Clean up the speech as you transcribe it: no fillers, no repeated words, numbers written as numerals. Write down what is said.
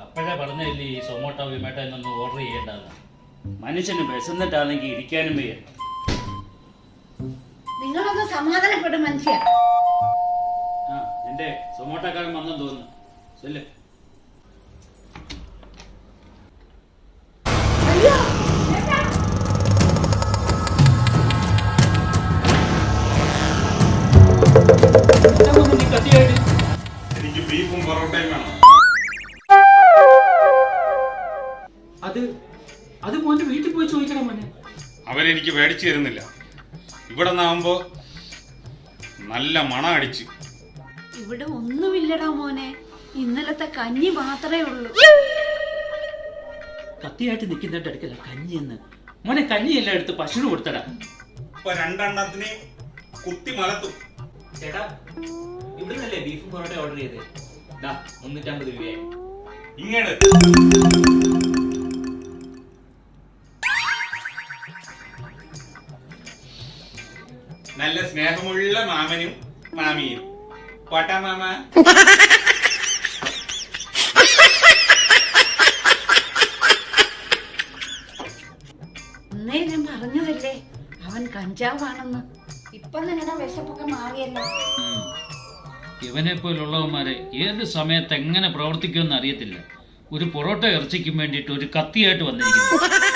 അപ്പോഴേ പറഞ്ഞില്ലേ ഈ സൊമോട്ടോ വിമേട്ടോ എന്നൊന്നും ഓർഡർ ചെയ്യേണ്ടത്. മനുഷ്യന് വിശന്നിട്ടാണെങ്കിൽ ഇരിക്കാനും വയ്യ. നിങ്ങളൊന്ന് സമാധാനപ്പെടും മനുഷ്യ. എന്റെ സൊമോട്ടോക്കാരൻ വന്നെന്ന് തോന്നുന്നു. ചെല്ല്. എനിക്ക് ബീഫും പൊറോട്ടയും വേണം. അത് മോന്റെ വീട്ടിൽ പോയി ചോദിക്കണം മോനെ. അവരെനിക്ക് മേടിച്ചു തരുന്നില്ല. ഇവിടെ നിന്നാവുമ്പോ നല്ല മണം അടിച്ച്. ഇവിടെ ഒന്നുമില്ലടാ മോനെ, ഇന്നലത്തെ കഞ്ഞി മാത്രമേ ഉള്ളൂ. കത്തിയായിട്ട് നിൽക്കുന്നതിന്റെ അടുക്കല കഞ്ഞിയെന്ന്. മോനെ കഞ്ഞിയെല്ലാം എടുത്ത് പശുവിന് കൊടുത്തടാ. ഇപ്പൊ രണ്ടെണ്ണത്തിന് കുത്തി മലത്തും. ചേട്ടാ, ഇവിടുന്നല്ലേ ബീഫും പൊറോട്ട ഓർഡർ ചെയ്തേ? 350 രൂപയായി. ഇങ്ങോട്ട് നല്ല സ്നേഹമുള്ള മാമനും മാമിയും. പോട്ടാ മാമ. അന്നേ ഞാൻ പറഞ്ഞതല്ലേ അവൻ കഞ്ചാവാണെന്ന്. ഇപ്പൊ നിങ്ങളുടെ വിശപ്പൊക്കെ മാറിയല്ലോ. ഇവനെ പോലുള്ളവന്മാരെ ഏത് സമയത്ത് എങ്ങനെ പ്രവർത്തിക്കുമെന്ന് അറിയത്തില്ല. ഒരു പൊറോട്ട ഇറച്ചിക്കും വേണ്ടിയിട്ട് ഒരു കത്തിയായിട്ട് വന്നിരിക്കുന്നു.